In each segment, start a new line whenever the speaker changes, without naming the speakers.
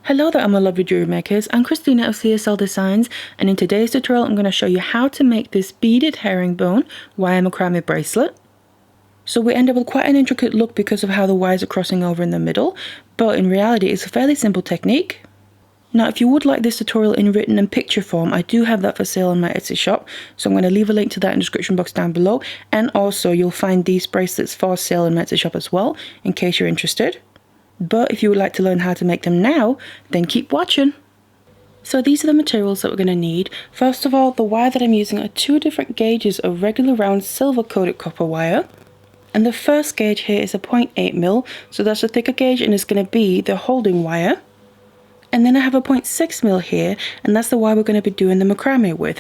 Hello there, my lovely jewelry makers. I'm Christina of CSLdesigns, and in today's tutorial I'm going to show you how to make this beaded herringbone wire macrame bracelet. So we end up with quite an intricate look because of how the wires are crossing over in the middle, but in reality it's a fairly simple technique. Now if you would like this tutorial in written and picture form, I do have that for sale on my Etsy shop, so I'm going to leave a link to that in the description box down below, and also you'll find these bracelets for sale in my Etsy shop as well, in case you're interested. But if you would like to learn how to make them now, then keep watching. So these are the materials that we're going to need. First of all, the wire that I'm using are two different gauges of regular round silver coated copper wire. And the first gauge here is a 0.8mm, so that's a thicker gauge and it's going to be the holding wire. And then I have a 0.6mm here, and that's the wire we're going to be doing the macrame with.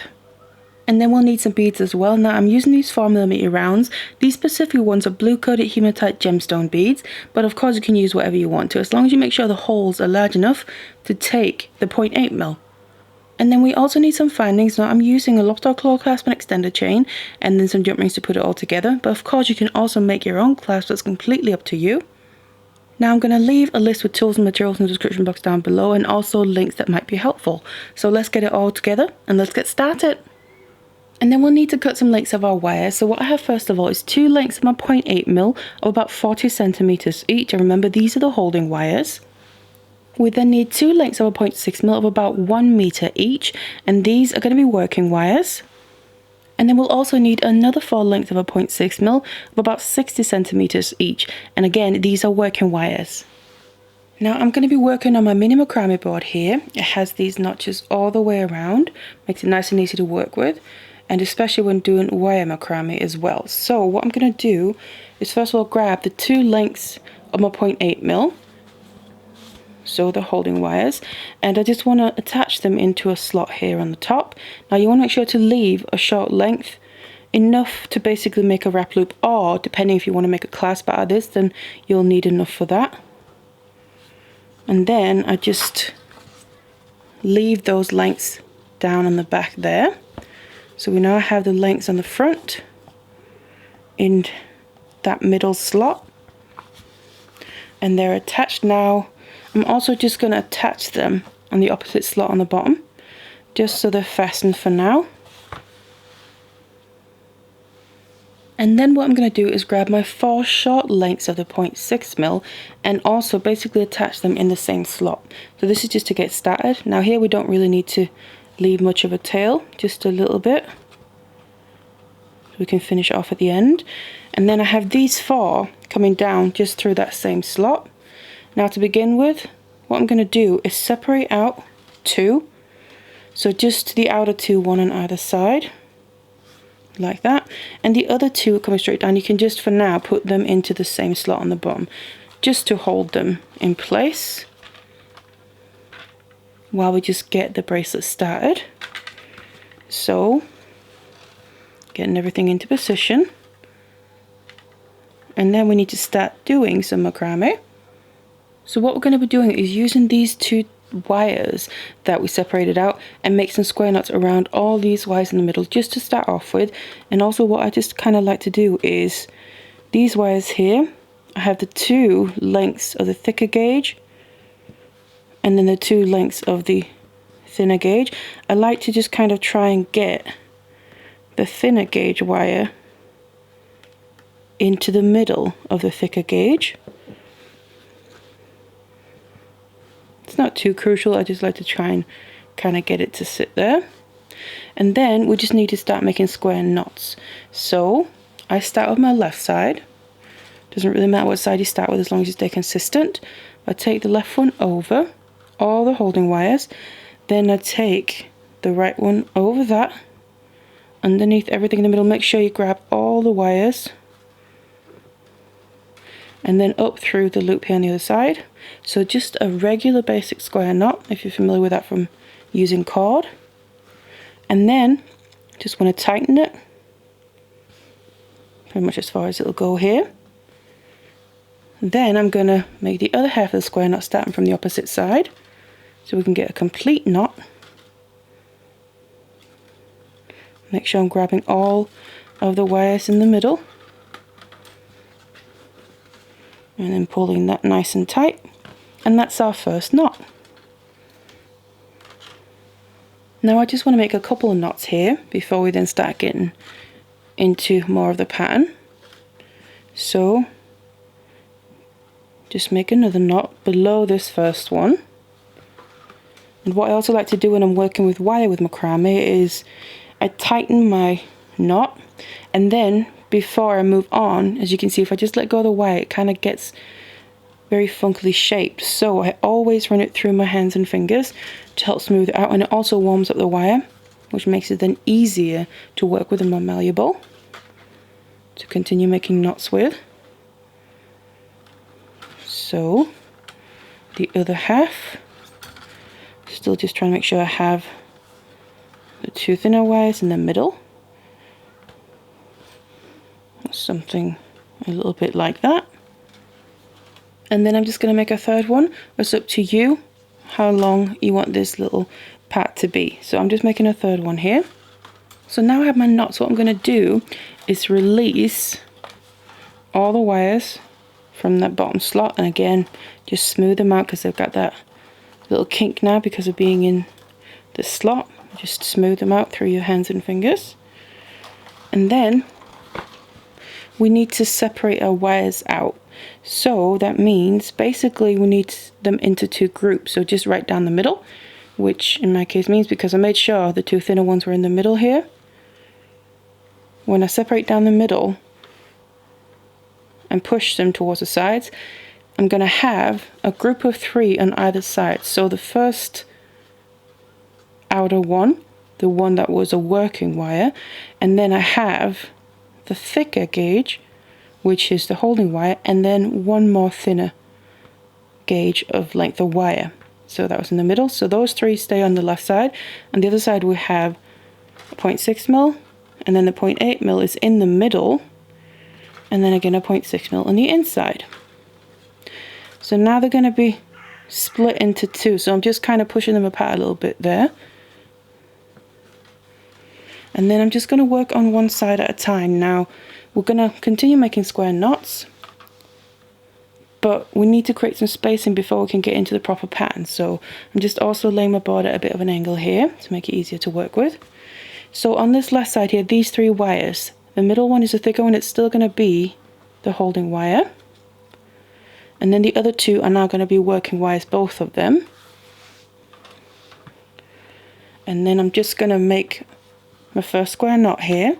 And then we'll need some beads as well. Now I'm using these 4mm rounds. These specific ones are blue coated hematite gemstone beads, but of course you can use whatever you want to, as long as you make sure the holes are large enough to take the 0.8mm. And then we also need some findings. Now I'm using a lobster claw clasp and extender chain, and then some jump rings to put it all together, but of course you can also make your own clasp. That's completely up to you. Now I'm going to leave a list with tools and materials in the description box down below, and also links that might be helpful. So let's get it all together and let's get started. And then we'll need to cut some lengths of our wire. So what I have first of all is two lengths of my 0.8mm of about 40 centimeters each. And remember, these are the holding wires. We then need two lengths of a 0.6mm of about 1 meter each, and these are going to be working wires. And then we'll also need another 4 lengths of a 0.6mm of about 60 centimeters each, and again these are working wires. Now I'm going to be working on my mini macrame board here. It has these notches all the way around, makes it nice and easy to work with, and especially when doing wire macrame as well. So what I'm going to do is first of all grab the two lengths of my 0.8mm, so the holding wires, and I just want to attach them into a slot here on the top. Now you want to make sure to leave a short length, enough to basically make a wrap loop, or depending if you want to make a clasp out of this, then you'll need enough for that. And then I just leave those lengths down on the back there. So we now have the lengths on the front in that middle slot, and they're attached now. I'm also just going to attach them on the opposite slot on the bottom, just so they're fastened for now. And then what I'm going to do is grab my 4 short lengths of the 0.6mm and also basically attach them in the same slot. So this is just to get started. Now here we don't really need to leave much of a tail, just a little bit. We can finish off at the end. And then I have these 4 coming down just through that same slot. Now to begin with, what I'm going to do is separate out 2. So just the outer 2, one on either side, like that. And the other 2 coming straight down, you can just for now put them into the same slot on the bottom, just to hold them in place while we just get the bracelet started. So getting everything into position, and then we need to start doing some macrame. So what we're going to be doing is using these 2 wires that we separated out and make some square knots around all these wires in the middle, just to start off with. And also what I just kind of like to do is these wires here, I have the 2 lengths of the thicker gauge and then the 2 lengths of the thinner gauge. I like to just kind of try and get the thinner gauge wire into the middle of the thicker gauge. It's not too crucial, I just like to try and kind of get it to sit there. And then we just need to start making square knots. So I start with my left side. Doesn't really matter what side you start with as long as you stay consistent. I take the left one over all the holding wires, then I take the right one over that, underneath everything in the middle. Make sure you grab all the wires, and then up through the loop here on the other side. So just a regular basic square knot, if you're familiar with that from using cord. And then just want to tighten it pretty much as far as it'll go here. Then I'm going to make the other half of the square knot starting from the opposite side, so we can get a complete knot. Make sure I'm grabbing all of the wires in the middle, and then pulling that nice and tight, and that's our first knot. Now I just want to make a couple of knots here before we then start getting into more of the pattern. So just make another knot below this first one. And what I also like to do when I'm working with wire with macrame is I tighten my knot, and then before I move on, as you can see, if I just let go of the wire, it kind of gets very funkily shaped. So I always run it through my hands and fingers to help smooth it out, and it also warms up the wire, which makes it then easier to work with and more malleable to continue making knots with. So the other half, still just trying to make sure I have the two thinner wires in the middle, something a little bit like that. And then I'm just going to make a third one. It's up to you how long you want this little part to be. So I'm just making a third one here. So now I have my knots. What I'm going to do is release all the wires from that bottom slot, and again just smooth them out because they've got that little kink now because of being in the slot. Just smooth them out through your hands and fingers. And then we need to separate our wires out. So that means basically we need them into two groups. So just right down the middle, which in my case means, because I made sure the two thinner ones were in the middle here, when I separate down the middle and push them towards the sides, I'm going to have a group of three on either side. So the first outer one, the one that was a working wire, and then I have the thicker gauge, which is the holding wire, and then one more thinner gauge of length of wire. So that was in the middle. So those three stay on the left side. On the other side we have a 0.6 mil, and then the 0.8 mil is in the middle, and then again a 0.6 mil on the inside. So now they're going to be split into two. So I'm just kind of pushing them apart a little bit there. And then I'm just going to work on one side at a time. Now we're going to continue making square knots, but we need to create some spacing before we can get into the proper pattern. So I'm just also laying my board at a bit of an angle here to make it easier to work with. So on this left side here, these three wires, the middle one is a thicker one, it's still going to be the holding wire. And then the other two are now going to be working wires, both of them. And then I'm just going to make my first square knot here,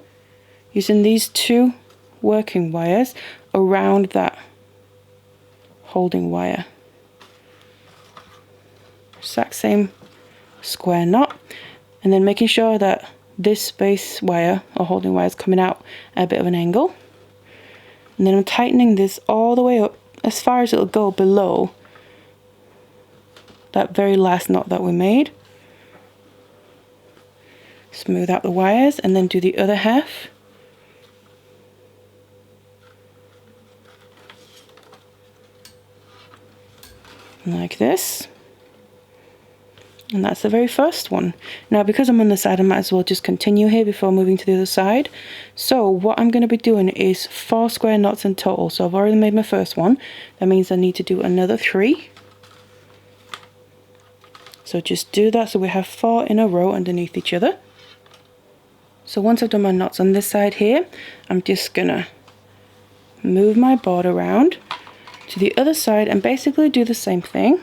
using these two working wires around that holding wire. Exact same square knot, and then making sure that this base wire or holding wire is coming out at a bit of an angle. And then I'm tightening this all the way up as far as it'll go below that very last knot that we made. Smooth out the wires and then do the other half. Like this. And that's the very first one. Now because I'm on the side, I might as well just continue here before moving to the other side. So what I'm going to be doing is 4 square knots in total. So I've already made my first one. That means I need to do another 3. So just do that so we have 4 in a row underneath each other. So once I've done my knots on this side here, I'm just going to move my board around to the other side and basically do the same thing.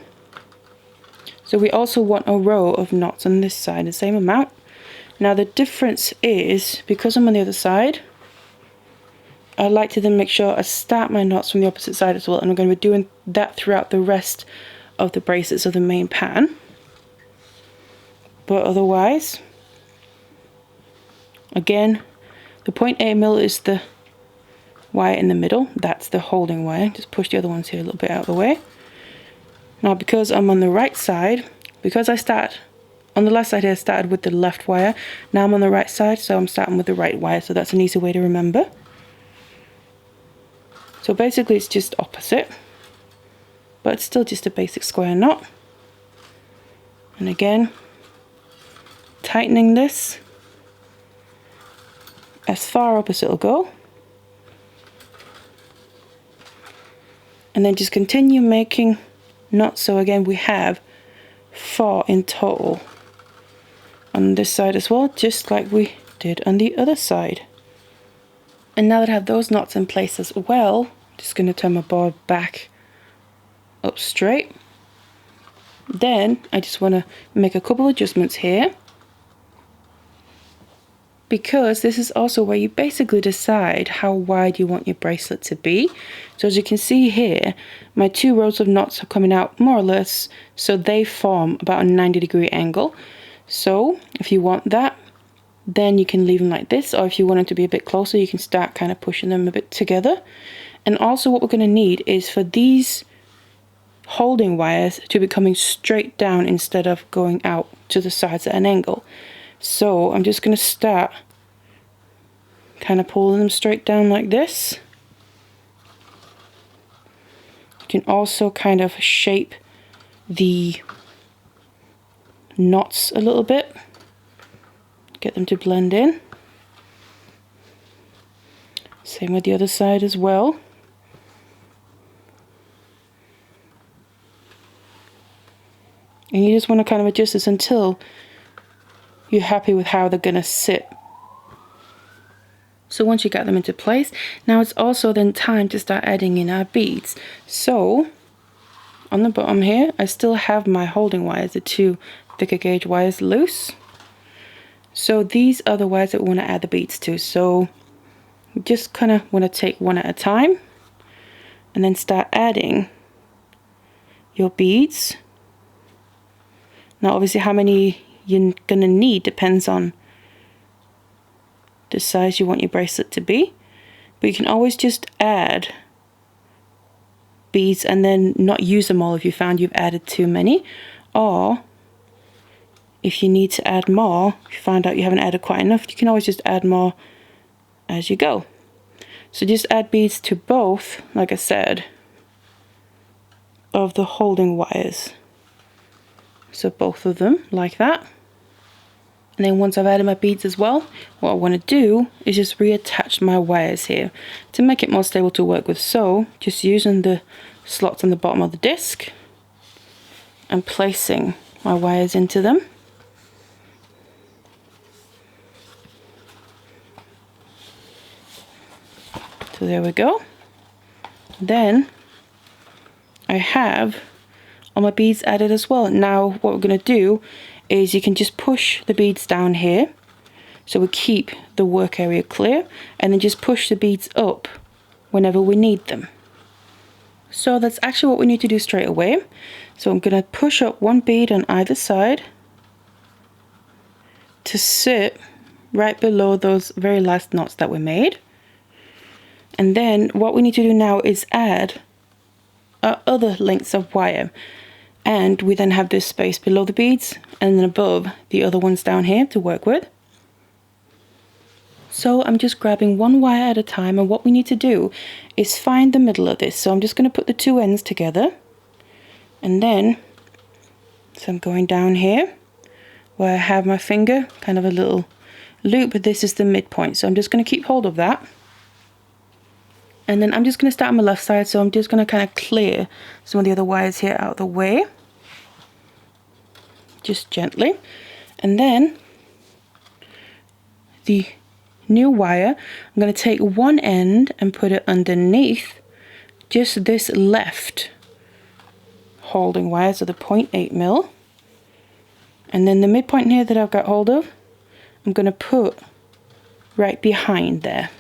So we also want a row of knots on this side, the same amount. Now the difference is, because I'm on the other side, I like to then make sure I start my knots from the opposite side as well, and I'm going to be doing that throughout the rest of the bracelets of the main pattern. But otherwise, again, the 0.8 mil is the wire in the middle, that's the holding wire. Just push the other ones here a little bit out of the way. Now because I'm on the right side, because I start on the left side here, I started with the left wire. Now I'm on the right side, so I'm starting with the right wire, so that's an easy way to remember. So basically it's just opposite, but it's still just a basic square knot. And again, tightening this as far up as it'll go. And then just continue making knots. So again we have 4 in total on this side as well, just like we did on the other side. And now that I have those knots in place as well, I'm just going to turn my board back up straight. Then I just want to make a couple adjustments here, because this is also where you basically decide how wide you want your bracelet to be. So as you can see here, my 2 rows of knots are coming out more or less, so they form about a 90-degree angle. So if you want that, then you can leave them like this, or if you want them to be a bit closer, you can start kind of pushing them a bit together. And also what we're going to need is for these holding wires to be coming straight down instead of going out to the sides at an angle. So I'm just going to start kind of pulling them straight down like this. You can also kind of shape the knots a little bit, get them to blend in. Same with the other side as well. And you just want to kind of adjust this until you're happy with how they're going to sit. So once you got them into place, now it's also then time to start adding in our beads. So on the bottom here, I still have my holding wires, the 2 thicker gauge wires loose. So these are the wires that we want to add the beads to. So you just kind of want to take one at a time and then start adding your beads. Now obviously how many you're going to need depends on the size you want your bracelet to be, but you can always just add beads and then not use them all if you found you've added too many, or if you need to add more, if you find out you haven't added quite enough, you can always just add more as you go. So just add beads to both, like I said, of the holding wires. So both of them like that. And then once I've added my beads as well, what I want to do is just reattach my wires here to make it more stable to work with. So just using the slots on the bottom of the disc and placing my wires into them. So there we go. Then I have all my beads added as well. Now what we're going to do is you can just push the beads down here, so we keep the work area clear, and then just push the beads up whenever we need them. So that's actually what we need to do straight away. So I'm going to push up 1 bead on either side to sit right below those very last knots that we made. And then what we need to do now is add our other lengths of wire. And we then have this space below the beads and then above the other ones down here to work with. So I'm just grabbing 1 wire at a time, and what we need to do is find the middle of this. So I'm just going to put the 2 ends together, and then so I'm going down here where I have my finger, kind of a little loop, but this is the midpoint. So I'm just going to keep hold of that. And then I'm just going to start on my left side, so I'm just going to kind of clear some of the other wires here out of the way. Just gently. And then the new wire, I'm going to take 1 end and put it underneath just this left holding wire, so the 0.8mm. And then the midpoint here that I've got hold of, I'm going to put right behind there.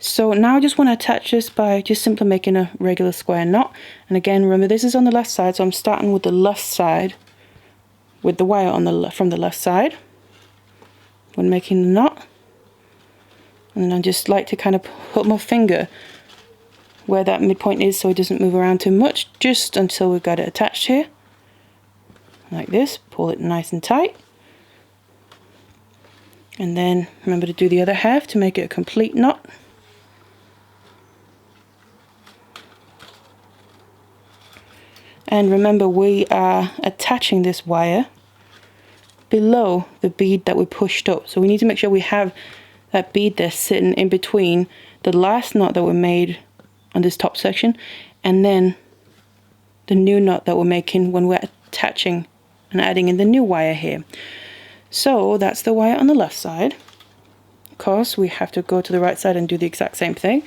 So now I just want to attach this by just simply making a regular square knot. And again, remember this is on the left side, so I'm starting with the left side, with the wire on the from the left side when making the knot. And then I just like to kind of put my finger where that midpoint is so it doesn't move around too much, just until we've got it attached here. Like this, pull it nice and tight. And then remember to do the other half to make it a complete knot. And remember, we are attaching this wire below the bead that we pushed up. So we need to make sure we have that bead there sitting in between the last knot that we made on this top section and then the new knot that we're making when we're attaching and adding in the new wire here. So that's the wire on the left side. Of course, we have to go to the right side and do the exact same thing.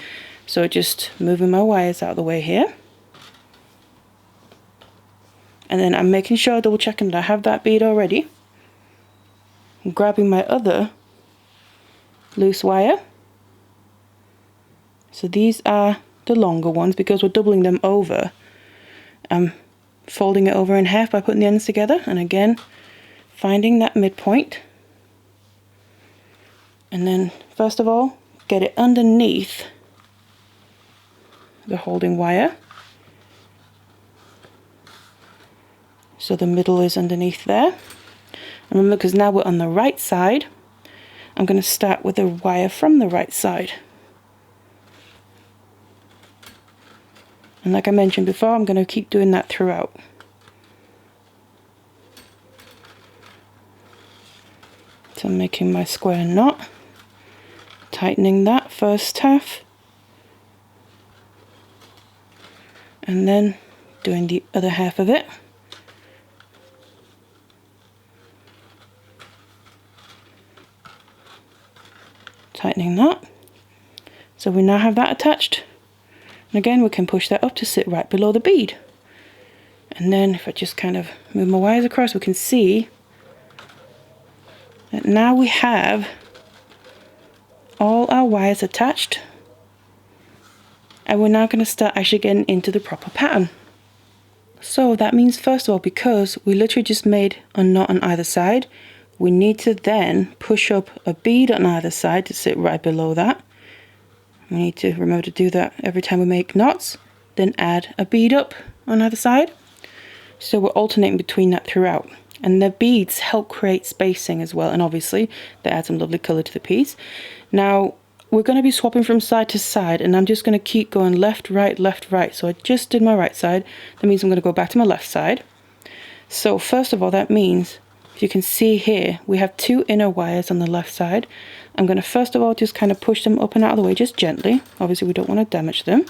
So just moving my wires out of the way here. And then I'm making sure, double checking that I have that bead already. I'm grabbing my other loose wire. So these are the longer ones because we're doubling them over. I'm folding it over in half by putting the ends together, and again finding that midpoint. And then first of all, get it underneath the holding wire. So the middle is underneath there. And remember, because now we're on the right side, I'm going to start with the wire from the right side. And like I mentioned before, I'm going to keep doing that throughout. So I'm making my square knot, tightening that first half, and then doing the other half of it. Tightening that. So we now have that attached. And again, we can push that up to sit right below the bead. And then if I just kind of move my wires across, we can see that now we have all our wires attached. And we're now going to start actually getting into the proper pattern. So that means, first of all, because we literally just made a knot on either side, we need to then push up a bead on either side to sit right below that. We need to remember to do that every time we make knots, then add a bead up on either side. So we're alternating between that throughout. And the beads help create spacing as well, and obviously they add some lovely colour to the piece. Now we're going to be swapping from side to side, and I'm just going to keep going left, right, left, right. So I just did my right side, that means I'm going to go back to my left side. So first of all, that means, if you can see here, we have two inner wires on the left side. I'm going to first of all just kind of push them up and out of the way, just gently. Obviously we don't want to damage them.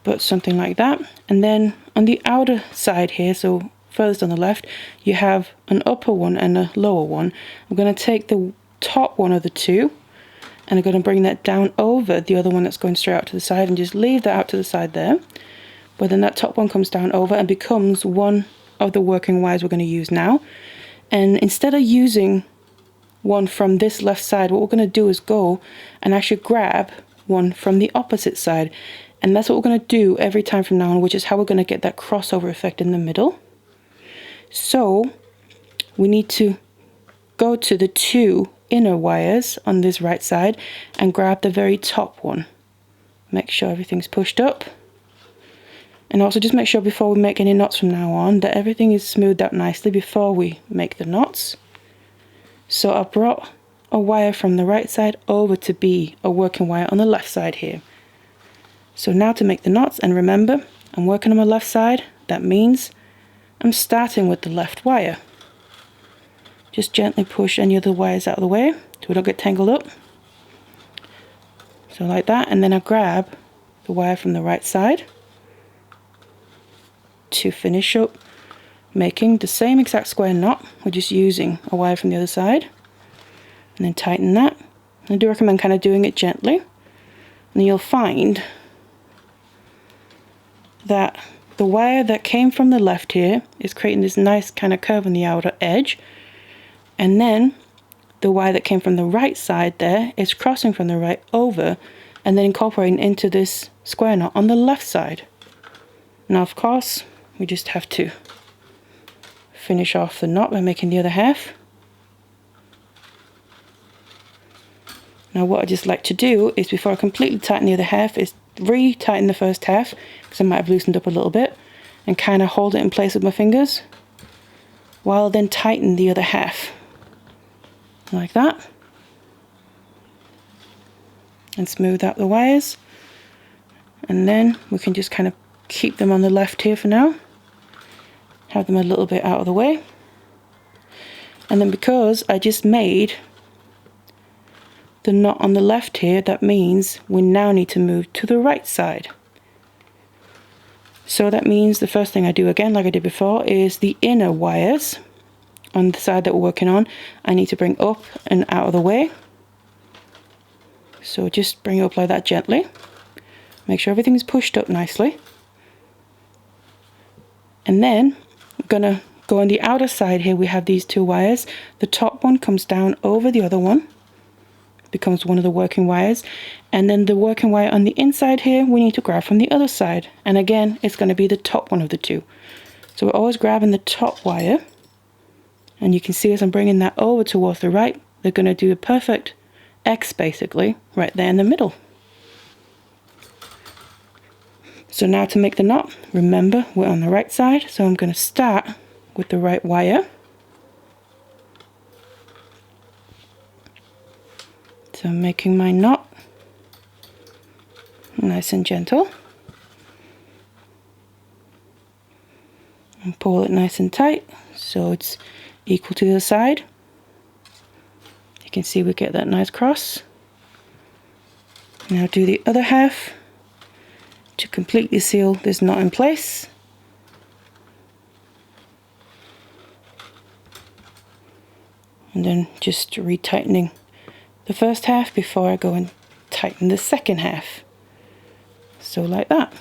But something like that. And then on the outer side here, so furthest on the left, you have an upper one and a lower one. I'm going to take the top one of the two, and I'm going to bring that down over the other one that's going straight out to the side, and just leave that out to the side there. But then that top one comes down over and becomes one of the working wires we're going to use now. And instead of using one from this left side, what we're going to do is go and actually grab one from the opposite side. And that's what we're going to do every time from now on, which is how we're going to get that crossover effect in the middle. So we need to go to the two inner wires on this right side and grab the very top one. Make sure everything's pushed up. And also just make sure before we make any knots from now on that everything is smoothed out nicely before we make the knots. So I brought a wire from the right side over to be a working wire on the left side here. So now to make the knots, and remember, I'm working on my left side, that means I'm starting with the left wire. Just gently push any other wires out of the way so we don't get tangled up. So like that, and then I grab the wire from the right side to finish up making the same exact square knot. We're just using a wire from the other side, and then tighten that. I do recommend kind of doing it gently, and you'll find that the wire that came from the left here is creating this nice kind of curve on the outer edge, and then the wire that came from the right side there is crossing from the right over and then incorporating into this square knot on the left side. Now of course we just have to finish off the knot by making the other half. Now what I just like to do is, before I completely tighten the other half, is re-tighten the first half, because I might have loosened up a little bit, and kind of hold it in place with my fingers, while then tighten the other half, like that, and smooth out the wires. And then we can just kind of keep them on the left here for now, have them a little bit out of the way. And then because I just made the knot on the left here, that means we now need to move to the right side. So that means the first thing I do, again like I did before, is the inner wires on the side that we're working on, I need to bring up and out of the way. So just bring it up like that gently. Make sure everything is pushed up nicely. And then we're gonna go on the outer side here. We have these two wires. The top one comes down over the other one, becomes one of the working wires. And then the working wire on the inside here, we need to grab from the other side. And again, it's gonna be the top one of the two. So we're always grabbing the top wire. And you can see as I'm bringing that over towards the right, they're gonna do a perfect X basically, right there in the middle. So now to make the knot, remember we're on the right side, so I'm going to start with the right wire. So I'm making my knot nice and gentle. And pull it nice and tight so it's equal to the other side. You can see we get that nice cross. Now do the other half to completely seal this knot in place. And then just retightening the first half before I go and tighten the second half. So like that.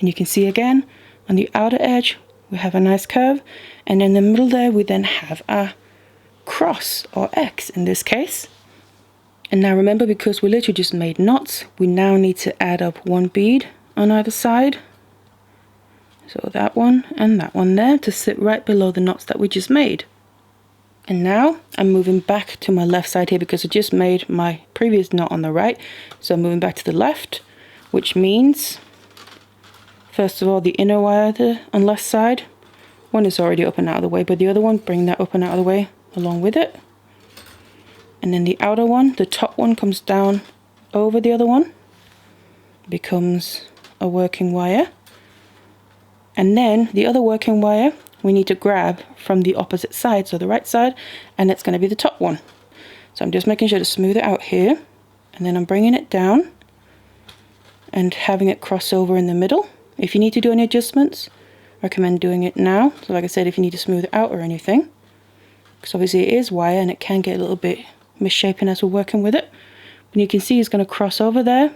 And you can see again on the outer edge we have a nice curve, and in the middle there we then have a cross or X in this case. And now remember, because we literally just made knots, we now need to add up one bead on either side. So that one and that one there to sit right below the knots that we just made. And now I'm moving back to my left side here because I just made my previous knot on the right. So I'm moving back to the left, which means first of all the inner wire there on left side, one is already up and out of the way, but the other one, bring that up and out of the way along with it. And then the outer one, the top one, comes down over the other one, becomes a working wire. And then the other working wire we need to grab from the opposite side, so the right side, and it's going to be the top one. So I'm just making sure to smooth it out here, and then I'm bringing it down and having it cross over in the middle. If you need to do any adjustments, I recommend doing it now. So like I said, if you need to smooth it out or anything, because obviously it is wire and it can get a little bit misshapen as we're working with it. But you can see it's going to cross over there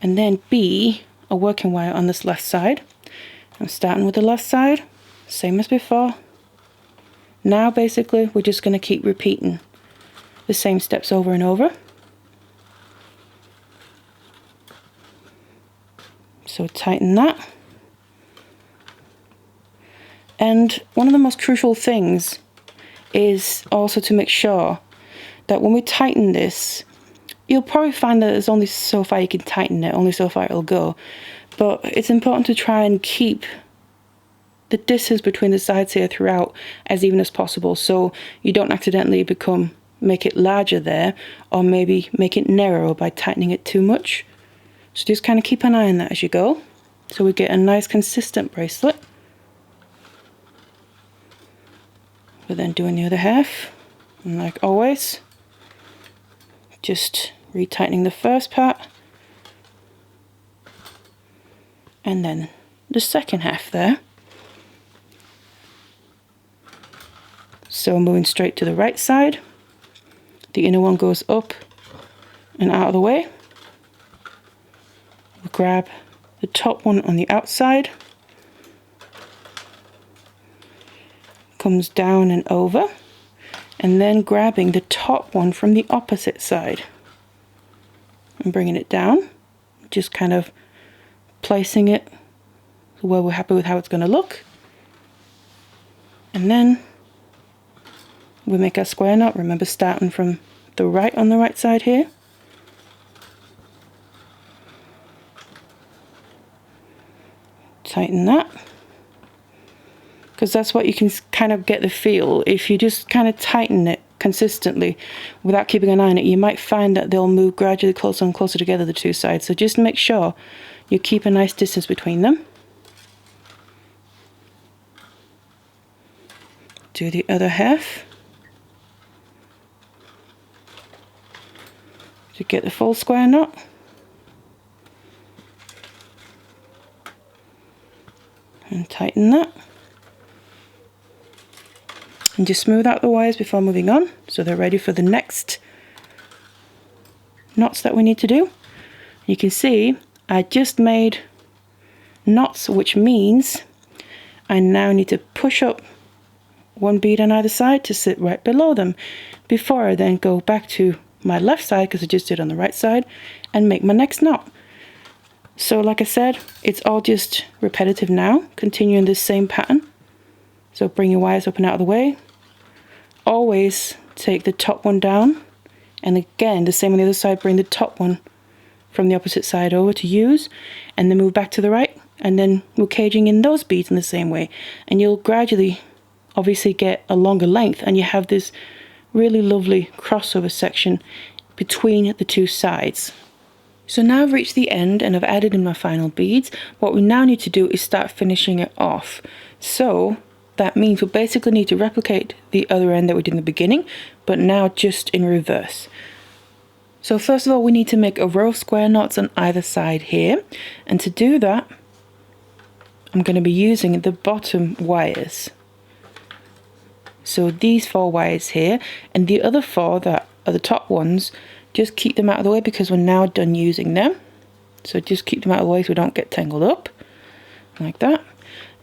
and then be a working wire on this left side. I'm starting with the left side, same as before. Now basically we're just going to keep repeating the same steps over and over. So tighten that. And one of the most crucial things is also to make sure that when we tighten this, you'll probably find that there's only so far you can tighten it, only so far it'll go. But it's important to try and keep the distance between the sides here throughout as even as possible, so you don't accidentally make it larger there, or maybe make it narrow by tightening it too much. So just kind of keep an eye on that as you go, so we get a nice consistent bracelet. But then doing the other half, and like always, just retightening the first part and then the second half there. So moving straight to the right side, the inner one goes up and out of the way. We'll grab the top one on the outside, comes down and over, and then grabbing the top one from the opposite side and bringing it down, just kind of placing it where we're happy with how it's going to look. And then we make our square knot, remember starting from the right on the right side here. Tighten that, because that's what you can kind of get the feel. If you just kind of tighten it consistently without keeping an eye on it, you might find that they'll move gradually closer and closer together, the two sides. So just make sure you keep a nice distance between them. Do the other half to get the full square knot. And tighten that. and just smooth out the wires before moving on so they're ready for the next knots that we need to do. You can see I just made knots, which means I now need to push up one bead on either side to sit right below them before I then go back to my left side, because I just did on the right side, and make my next knot. So like I said, it's all just repetitive now, continuing this same pattern. So bring your wires up and out of the way. Always take the top one down, and again the same on the other side, bring the top one from the opposite side over to use, and then move back to the right, and then we're caging in those beads in the same way, and you'll gradually obviously get a longer length, and you have this really lovely crossover section between the two sides. So now I've reached the end and I've added in my final beads. What we now need to do is start finishing it off. So that means we basically need to replicate the other end that we did in the beginning, but now just in reverse. So first of all, we need to make a row of square knots on either side here, and to do that I'm going to be using the bottom wires. So these 4 wires here, and the other 4 that are the top ones, just keep them out of the way because we're now done using them. So just keep them out of the way so we don't get tangled up, like that.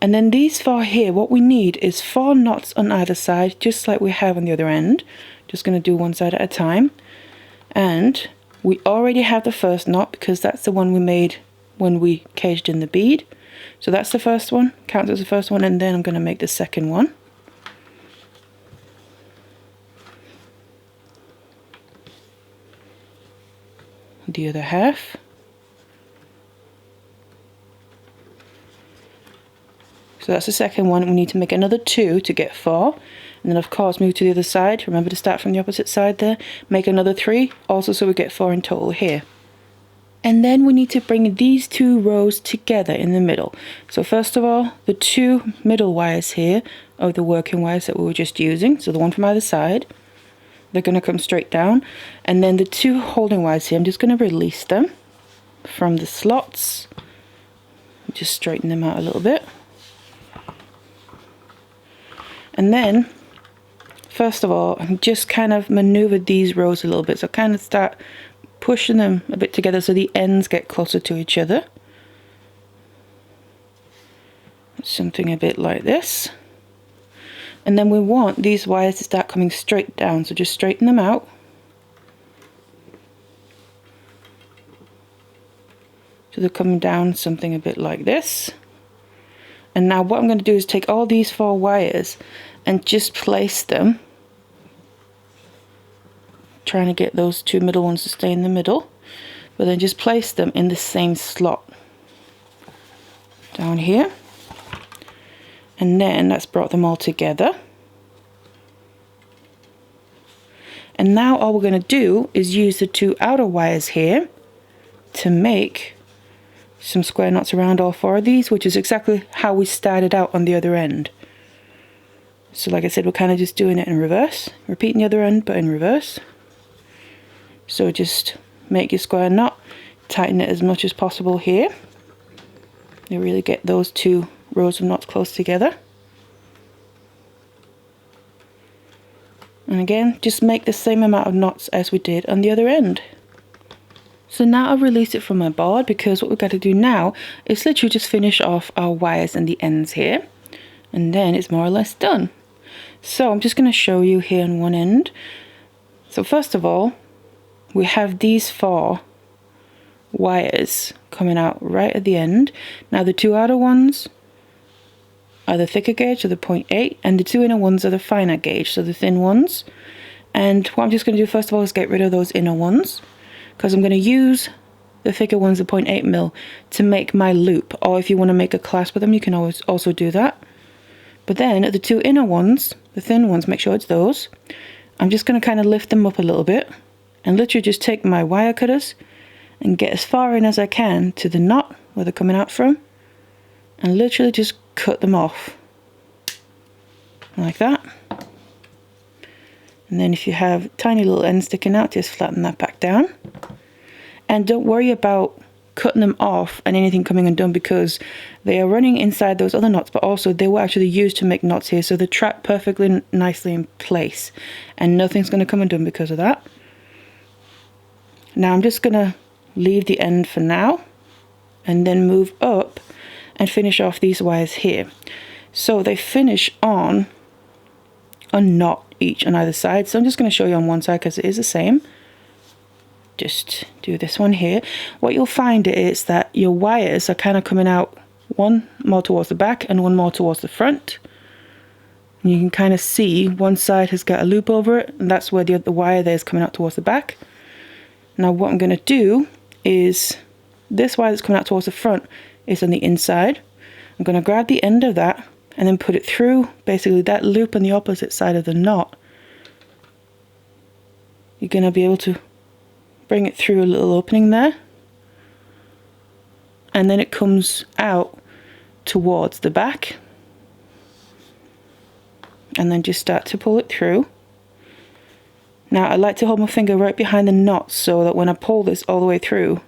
And then these 4 here, what we need is 4 knots on either side, just like we have on the other end. Just going to do one side at a time. And we already have the first knot because that's the one we made when we caged in the bead. So that's the first one, counts as the first one, and then I'm going to make the second one. The other half. So that's the second one. We need to make another 2 to get 4, and then of course move to the other side. Remember to start from the opposite side there. Make another 3 also, so we get 4 in total here. And then we need to bring these 2 rows together in the middle. So first of all, the 2 middle wires here are the working wires that we were just using, so the one from either side. They're going to come straight down, and then the 2 holding wires here, I'm just going to release them from the slots. Just straighten them out a little bit. And then, first of all, I'm just kind of maneuver these rows a little bit. So kind of start pushing them a bit together so the ends get closer to each other. Something a bit like this. And then we want these wires to start coming straight down, so just straighten them out. So they're coming down something a bit like this. And now what I'm going to do is take all these 4 wires and just place them, trying to get those 2 middle ones to stay in the middle, but then just place them in the same slot down here. And then that's brought them all together. And now all we're going to do is use the 2 outer wires here to make some square knots around all 4 of these, which is exactly how we started out on the other end. So like I said, we're kind of just doing it in reverse, repeating the other end but in reverse. So just make your square knot, tighten it as much as possible here. You really get those 2 rows of knots close together. And again, just make the same amount of knots as we did on the other end. So now I've released it from my board, because what we've got to do now is literally just finish off our wires and the ends here, and then it's more or less done. So I'm just going to show you here on one end. So first of all, we have these 4 wires coming out right at the end. Now the 2 outer ones are the thicker gauge, so the 0.8, and the 2 inner ones are the finer gauge, so the thin ones. And what I'm just going to do first of all is get rid of those inner ones, because I'm going to use the thicker ones, the 0.8 mil, to make my loop. Or if you want to make a clasp with them, you can always also do that. But then the 2 inner ones, the thin ones, make sure it's those. I'm just going to kind of lift them up a little bit and literally just take my wire cutters and get as far in as I can to the knot where they're coming out from, and literally just cut them off like that. And then if you have tiny little ends sticking out, just flatten that back down. And don't worry about cutting them off and anything coming undone because they are running inside those other knots, but also they were actually used to make knots here, so they're trapped perfectly nicely in place and nothing's going to come undone because of that. Now I'm just going to leave the end for now and then move up and finish off these wires here. So they finish on a knot each on either side. So I'm just going to show you on one side because it is the same. Just do this one here. What you'll find is that your wires are kind of coming out, one more towards the back and one more towards the front. And you can kind of see one side has got a loop over it, and that's where the wire there is coming out towards the back. Now what I'm going to do is, this wire that's coming out towards the front is on the inside. I'm going to grab the end of that and then put it through basically that loop on the opposite side of the knot. You're going to be able to bring it through a little opening there, and then it comes out towards the back, and then just start to pull it through. Now I like to hold my finger right behind the knot so that when I pull this all the way through,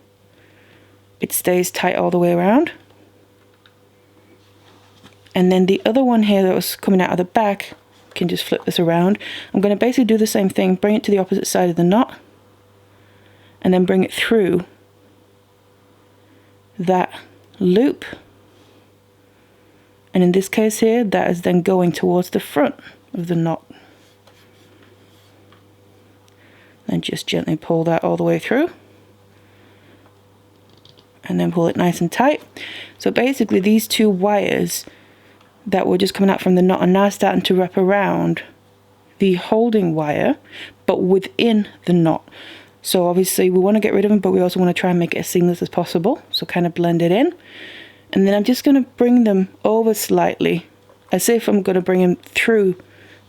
it stays tight all the way around. And then the other one here that was coming out of the back, you can just flip this around. I'm going to basically do the same thing, bring it to the opposite side of the knot, and then bring it through that loop. And in this case here, that is then going towards the front of the knot. And just gently pull that all the way through. And then pull it nice and tight. So basically these two wires that were just coming out from the knot are now starting to wrap around the holding wire, but within the knot. So obviously we want to get rid of them, but we also want to try and make it as seamless as possible. So kind of blend it in. And then I'm just going to bring them over slightly, as if I'm going to bring them through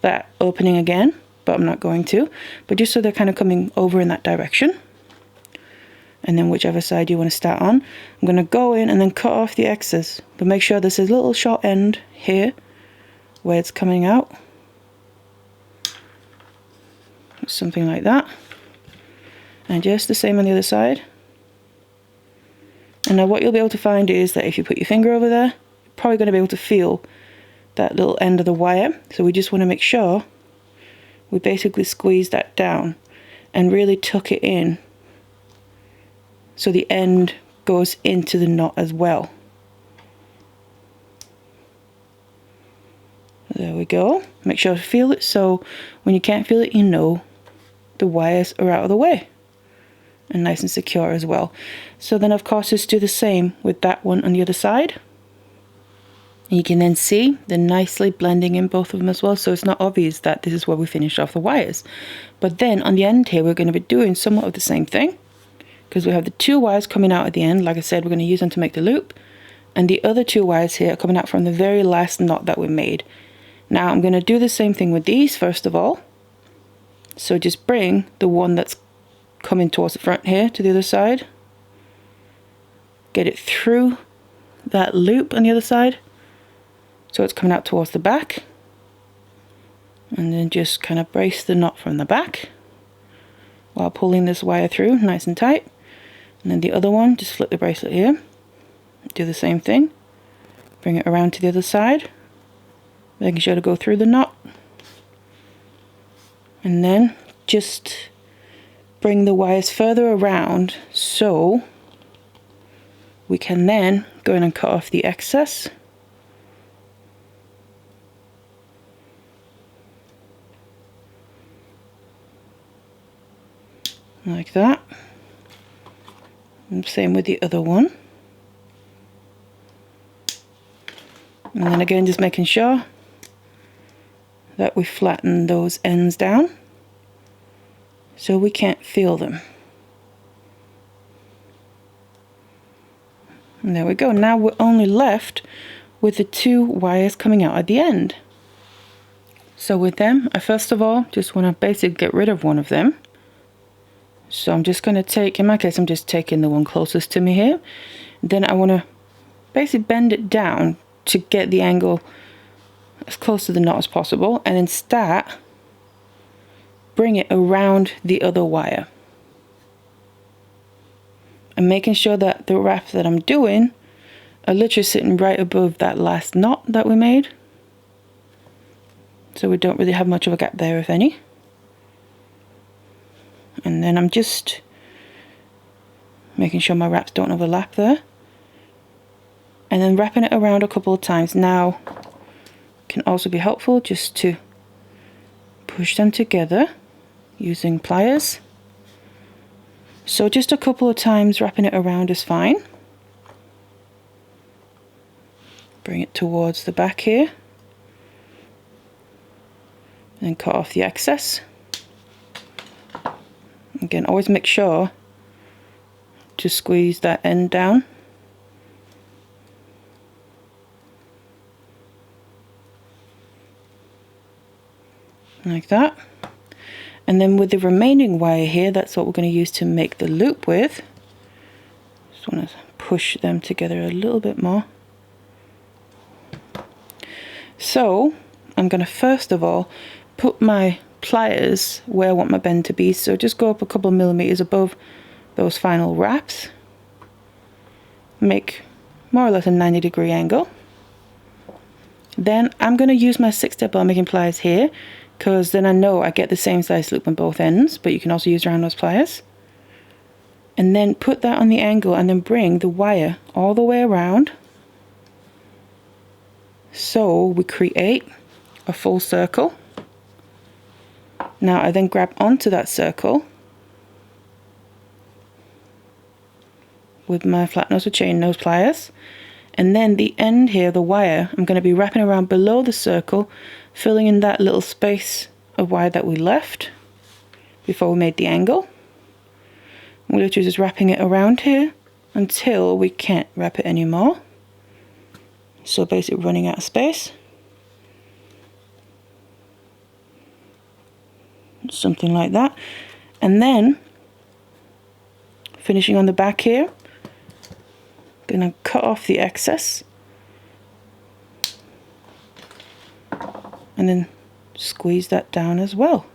that opening again, but I'm not going to. But just so they're kind of coming over in that direction. And then whichever side you want to start on, I'm going to go in and then cut off the excess. But make sure there's a little short end here where it's coming out. Something like that. And just the same on the other side. And now what you'll be able to find is that if you put your finger over there, you're probably going to be able to feel that little end of the wire. So we just want to make sure we basically squeeze that down and really tuck it in, so the end goes into the knot as well. There we go. Make sure to feel it, so when you can't feel it, you know the wires are out of the way. And nice and secure as well. So then of course just do the same with that one on the other side. And you can then see they're nicely blending in both of them as well, so it's not obvious that this is where we finished off the wires. But then on the end here we're going to be doing somewhat of the same thing, because we have the two wires coming out at the end. Like I said, we're going to use them to make the loop, and the other two wires here are coming out from the very last knot that we made. Now I'm going to do the same thing with these first of all. So just bring the one that's coming towards the front here to the other side, get it through that loop on the other side so it's coming out towards the back, and then just kind of brace the knot from the back while pulling this wire through nice and tight. And then the other one, just flip the bracelet here, do the same thing, bring it around to the other side, making sure to go through the knot, and then just bring the wires further around so we can then go in and cut off the excess. Like that. And same with the other one. And then again, just making sure that we flatten those ends down so we can't feel them. And there we go. Now we're only left with the two wires coming out at the end. So with them, I first of all just want to basically get rid of one of them. So I'm just going to take, in my case, I'm just taking the one closest to me here. Then I want to basically bend it down to get the angle as close to the knot as possible, and then start bring it around the other wire. and making sure that the wraps that I'm doing are literally sitting right above that last knot that we made. So we don't really have much of a gap there, if any. And then I'm just making sure my wraps don't overlap there. And then wrapping it around a couple of times. Now, can also be helpful just to push them together using pliers. So just a couple of times wrapping it around is fine. Bring it towards the back here. And cut off the excess. Again, always make sure to squeeze that end down. Like that. And then with the remaining wire here, that's what we're going to use to make the loop with. Just want to push them together a little bit more. So I'm going to first of all put my pliers where I want my bend to be. So just go up a couple of millimeters above those final wraps. Make more or less a 90-degree angle. Then I'm going to use my 6-step ball making pliers here, because then I know I get the same size loop on both ends, but you can also use round nose pliers. And then put that on the angle and then bring the wire all the way around. So we create a full circle. Now I then grab onto that circle with my flat nose or chain nose pliers, and then the end here, the wire, I'm going to be wrapping around below the circle, filling in that little space of wire that we left before we made the angle. We're literally just wrapping it around here until we can't wrap it anymore. So basically running out of space. Something like that. And then finishing on the back here, gonna cut off the excess and then squeeze that down as well.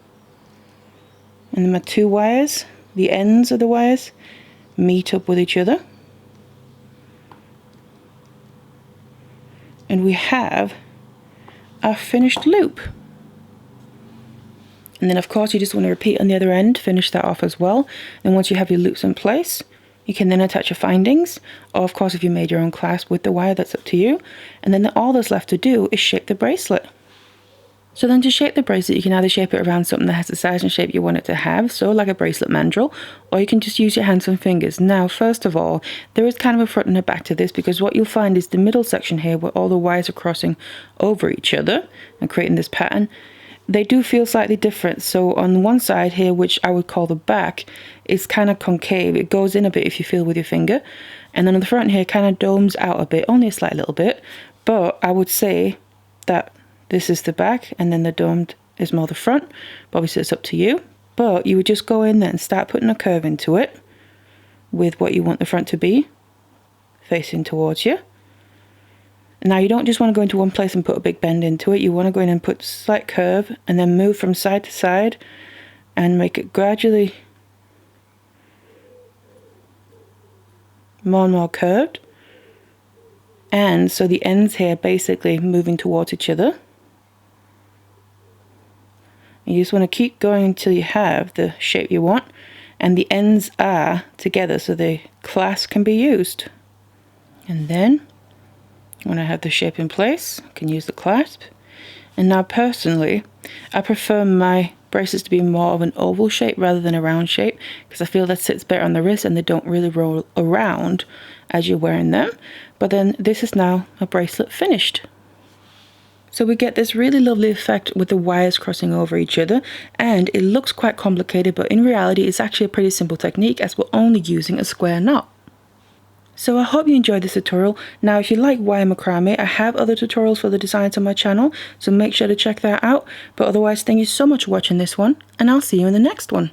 And then my two wires, the ends of the wires, meet up with each other. And we have our finished loop. And then of course you just want to repeat on the other end, finish that off as well. And once you have your loops in place, you can then attach your findings, or of course if you made your own clasp with the wire, that's up to you. And then all that's left to do is shape the bracelet. So then to shape the bracelet, you can either shape it around something that has the size and shape you want it to have, so like a bracelet mandrel, or you can just use your hands and fingers. Now, first of all, there is kind of a front and a back to this, because what you'll find is the middle section here where all the wires are crossing over each other and creating this pattern, they do feel slightly different. So on one side here, which I would call the back, is kind of concave. It goes in a bit if you feel with your finger. And then on the front here, kind of domes out a bit, only a slight little bit. But I would say that this is the back, and then the domed is more the front. But obviously it's up to you. But you would just go in there and start putting a curve into it with what you want the front to be, facing towards you. Now you don't just want to go into one place and put a big bend into it. You want to go in and put a slight curve and then move from side to side and make it gradually more and more curved. And so the ends here basically moving towards each other. You just want to keep going until you have the shape you want and the ends are together so the clasp can be used. And then when I have the shape in place, I can use the clasp. And now personally, I prefer my bracelets to be more of an oval shape rather than a round shape, because I feel that sits better on the wrist and they don't really roll around as you're wearing them. But then this is now a bracelet finished. So we get this really lovely effect with the wires crossing over each other, and it looks quite complicated, but in reality it's actually a pretty simple technique as we're only using a square knot. So I hope you enjoyed this tutorial. Now if you like wire macrame, I have other tutorials for the designs on my channel, so make sure to check that out. But otherwise, thank you so much for watching this one, and I'll see you in the next one.